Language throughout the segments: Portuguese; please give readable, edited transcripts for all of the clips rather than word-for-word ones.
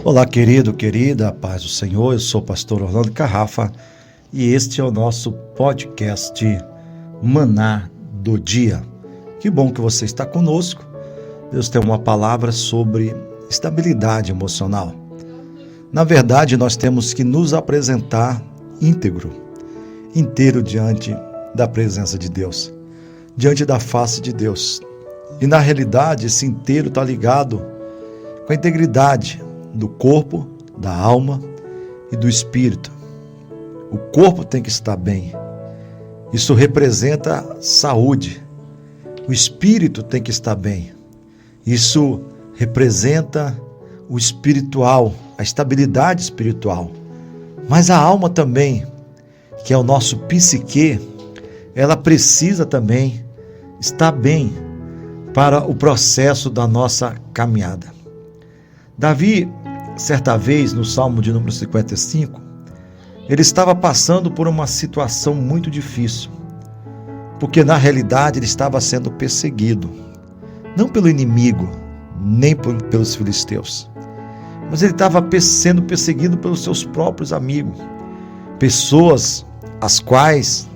Olá, querido, querida, paz do Senhor, eu sou o pastor Orlando Carrafa e este é o nosso podcast Maná do Dia. Que bom que você está conosco. Deus tem uma palavra sobre estabilidade emocional. Na verdade, nós temos que nos apresentar inteiro diante da presença de Deus, diante da face de Deus. E na realidade, esse inteiro está ligado com a integridade do corpo, da alma e do espírito. O corpo tem que estar bem. Isso representa saúde. O espírito tem que estar bem. Isso representa o espiritual, a estabilidade espiritual. Mas a alma também, que é o nosso psique, ela precisa também estar bem para o processo da nossa caminhada. Davi, certa vez, no Salmo de número 55, ele estava passando por uma situação muito difícil, porque na realidade ele estava sendo perseguido, não pelo inimigo, nem pelos filisteus, mas ele estava sendo perseguido pelos seus próprios amigos, pessoas as quais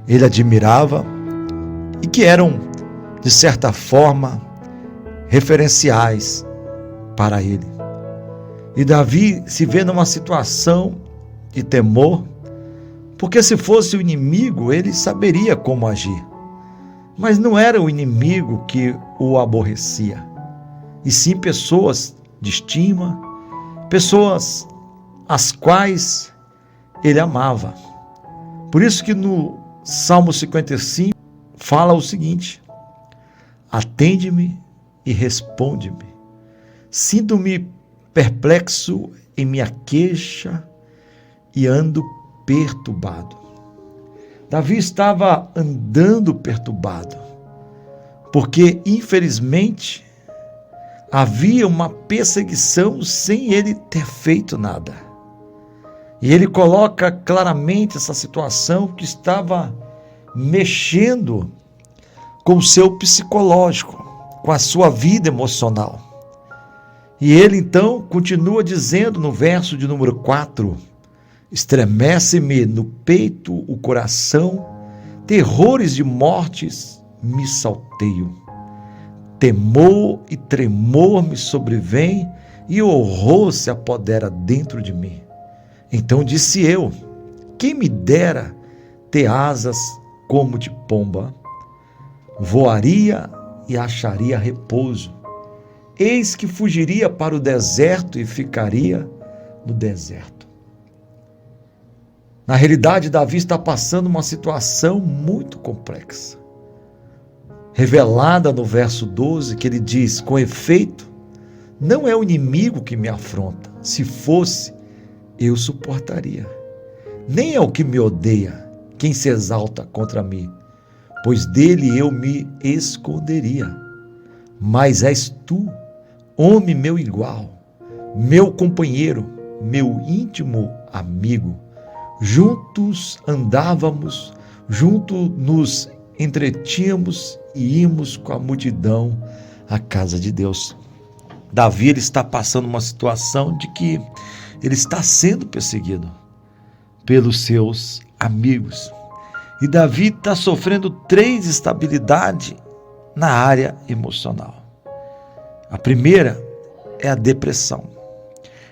ele admirava e que eram, de certa forma, referenciais para ele. E Davi se vê numa situação de temor, porque se fosse o inimigo, ele saberia como agir. Mas não era o inimigo que o aborrecia, e sim pessoas de estima, pessoas as quais ele amava. Por isso que no Salmo 55 fala o seguinte: atende-me e responde-me. Sinto-me perplexo em minha queixa e ando perturbado. Davi estava andando perturbado, porque infelizmente havia uma perseguição sem ele ter feito nada. E ele coloca claramente essa situação que estava mexendo com o seu psicológico, com a sua vida emocional. E ele então continua dizendo no verso de número 4, estremece-me no peito o coração, terrores de mortes me salteiam. Temor e tremor me sobrevém e horror se apodera dentro de mim. Então disse eu, quem me dera ter asas como de pomba, voaria e acharia repouso. Eis que fugiria para o deserto e ficaria no deserto. Na realidade, Davi está passando uma situação muito complexa, revelada no verso 12, que ele diz, com efeito, não é o inimigo que me afronta, se fosse, eu suportaria. Nem é o que me odeia, quem se exalta contra mim, pois dele eu me esconderia. Mas és tu, homem meu igual, meu companheiro, meu íntimo amigo. Juntos andávamos, juntos nos entretínhamos e íamos com a multidão à casa de Deus. Davi ele está passando uma situação de que ele está sendo perseguido pelos seus amigos. E Davi está sofrendo 3 instabilidades na área emocional. A primeira é a depressão,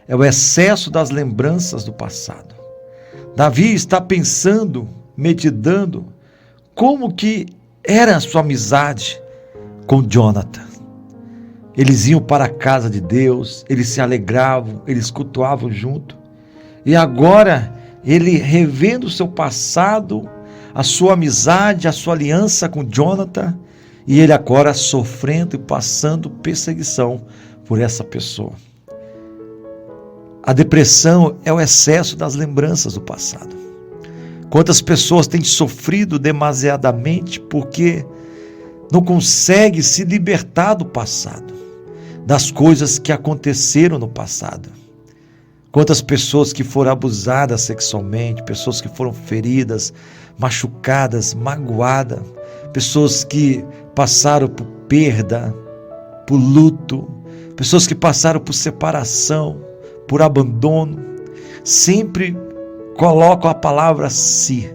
é o excesso das lembranças do passado. Davi está pensando, meditando, como que era a sua amizade com Jonathan. Eles iam para a casa de Deus, eles se alegravam, eles cultuavam junto. E agora, ele revendo o seu passado, a sua amizade, a sua aliança com Jonathan, e ele agora sofrendo e passando perseguição por essa pessoa. A depressão é o excesso das lembranças do passado. Quantas pessoas têm sofrido demasiadamente porque não conseguem se libertar do passado, das coisas que aconteceram no passado. Quantas pessoas que foram abusadas sexualmente, pessoas que foram feridas, machucadas, magoadas, pessoas que passaram por perda, por luto, pessoas que passaram por separação, por abandono, sempre colocam a palavra se.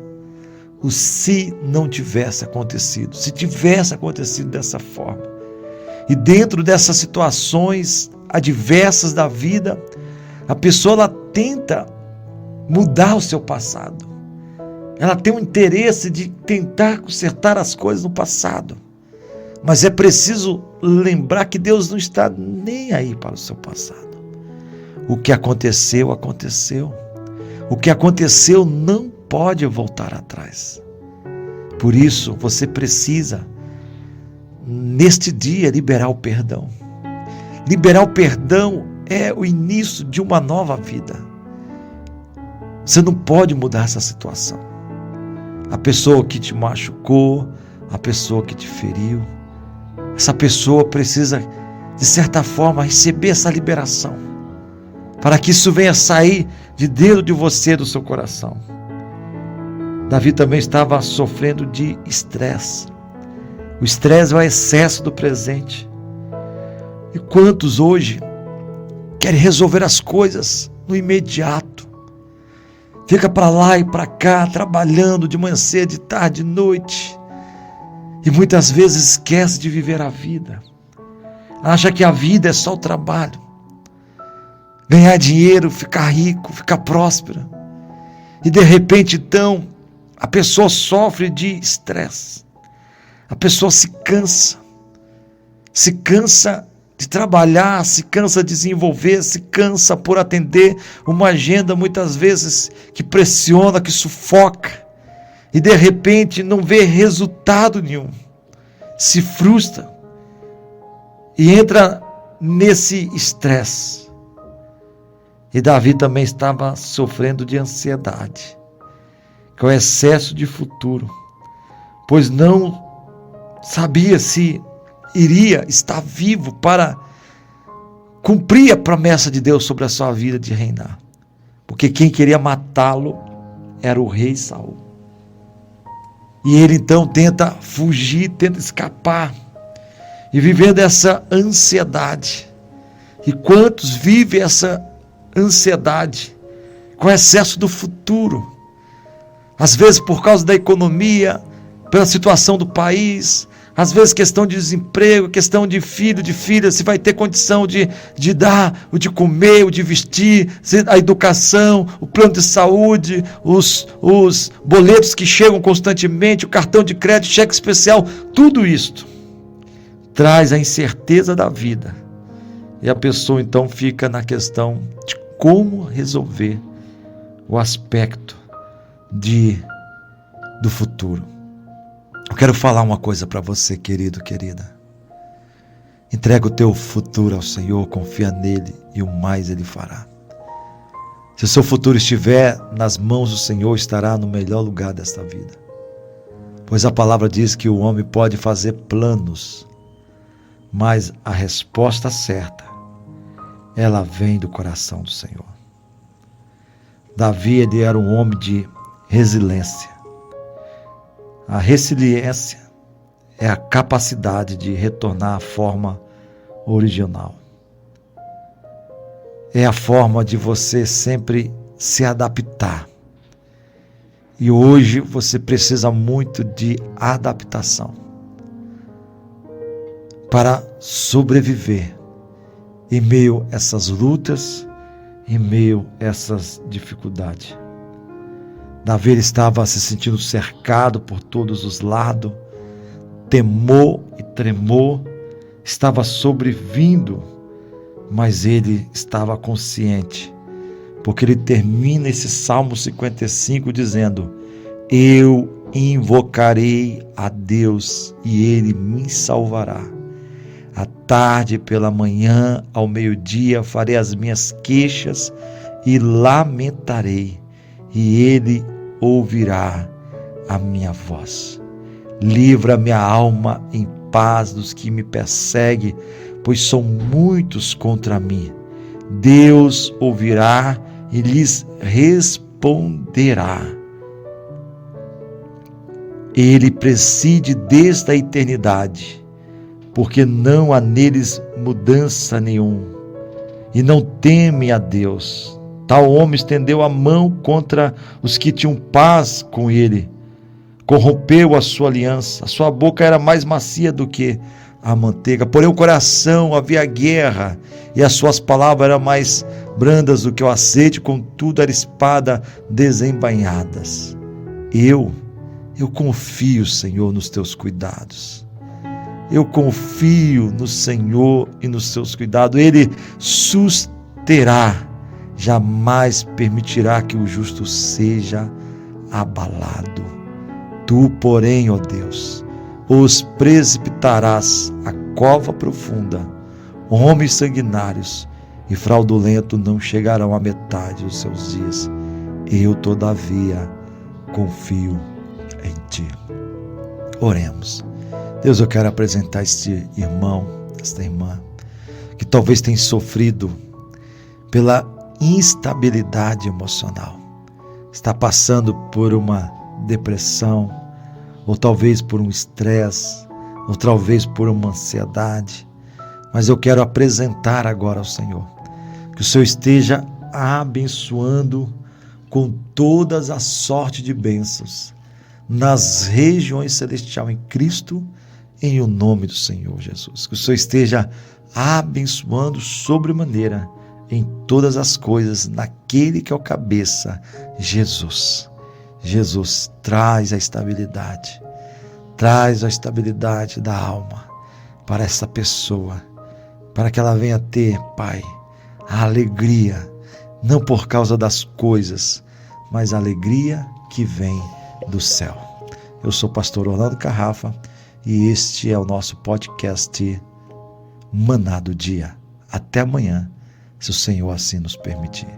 O se não tivesse acontecido, se tivesse acontecido dessa forma. E dentro dessas situações adversas da vida, a pessoa ela tenta mudar o seu passado. Ela tem um interesse de tentar consertar as coisas no passado. Mas é preciso lembrar que Deus não está nem aí para o seu passado. O que aconteceu, aconteceu. O que aconteceu não pode voltar atrás. Por isso, você precisa, neste dia, liberar o perdão. Liberar o perdão é o início de uma nova vida. Você não pode mudar essa situação. A pessoa que te machucou, a pessoa que te feriu, essa pessoa precisa, de certa forma, receber essa liberação, para que isso venha sair de dentro de você, do seu coração. Davi também estava sofrendo de estresse. O estresse é o excesso do presente. E quantos hoje querem resolver as coisas no imediato? Fica para lá e para cá, trabalhando de manhã cedo, de tarde, de noite. E muitas vezes esquece de viver a vida. Acha que a vida é só o trabalho. Ganhar dinheiro, ficar rico, ficar próspera. E de repente, então, a pessoa sofre de estresse. A pessoa se cansa de trabalhar, se cansa de desenvolver, se cansa por atender uma agenda muitas vezes que pressiona, que sufoca. E de repente não vê resultado nenhum, se frustra e entra nesse estresse. E Davi também estava sofrendo de ansiedade, que é o excesso de futuro, pois não sabia se iria estar vivo para cumprir a promessa de Deus sobre a sua vida de reinar, porque quem queria matá-lo era o rei Saul. E ele então tenta fugir, tenta escapar, e vivendo essa ansiedade. E quantos vivem essa ansiedade com excesso do futuro? Às vezes por causa da economia, pela situação do país, às vezes questão de desemprego, questão de filho, de filha, se vai ter condição de dar, o de comer, o de vestir, a educação, o plano de saúde, os boletos que chegam constantemente, o cartão de crédito, cheque especial, tudo isto traz a incerteza da vida. E a pessoa então fica na questão de como resolver o aspecto do futuro. Eu quero falar uma coisa para você, querido, querida. Entrega o teu futuro ao Senhor, confia nele e o mais ele fará. Se o seu futuro estiver nas mãos do Senhor, estará no melhor lugar desta vida. Pois a palavra diz que o homem pode fazer planos, mas a resposta certa, ela vem do coração do Senhor. Davi, ele era um homem de resiliência. A resiliência é a capacidade de retornar à forma original. É a forma de você sempre se adaptar. E hoje você precisa muito de adaptação para sobreviver em meio a essas lutas, em meio a essas dificuldades. Davi estava se sentindo cercado por todos os lados, temor e tremor estava sobrevindo, mas ele estava consciente, porque ele termina esse Salmo 55 dizendo: eu invocarei a Deus e ele me salvará. À tarde, pela manhã, ao meio-dia, farei as minhas queixas e lamentarei, e ele ouvirá a minha voz. Livra minha alma em paz dos que me perseguem, pois são muitos contra mim. Deus ouvirá e lhes responderá. Ele preside desde a eternidade, porque não há neles mudança nenhuma. e não teme a Deus. Tal homem estendeu a mão contra os que tinham paz com ele, corrompeu a sua aliança, a sua boca era mais macia do que a manteiga, porém o coração havia guerra, e as suas palavras eram mais brandas do que o azeite, contudo era espada desembainhadas. Eu confio, Senhor, nos teus cuidados. Eu confio no Senhor e nos seus cuidados. Ele susterá, jamais permitirá que o justo seja abalado. Tu, porém, ó Deus, os precipitarás à cova profunda. Homens sanguinários e fraudulentos não chegarão à metade dos seus dias. Eu, todavia, confio em Ti. Oremos. Deus, eu quero apresentar este irmão, esta irmã, que talvez tenha sofrido pela instabilidade emocional. Está passando por uma depressão, ou talvez por um estresse, ou talvez por uma ansiedade. Mas eu quero apresentar agora ao Senhor, que o Senhor esteja abençoando com todas as sorte de bênçãos nas regiões celestiais em Cristo, em o nome do Senhor Jesus. Que o Senhor esteja abençoando sobremaneira em todas as coisas naquele que é o cabeça, Jesus. Jesus, traz a estabilidade da alma para essa pessoa, para que ela venha ter, Pai, a alegria, não por causa das coisas, mas a alegria que vem do céu. Eu sou o pastor Orlando Carrafa e este é o nosso podcast Maná do Dia. Até amanhã, se o Senhor assim nos permitir.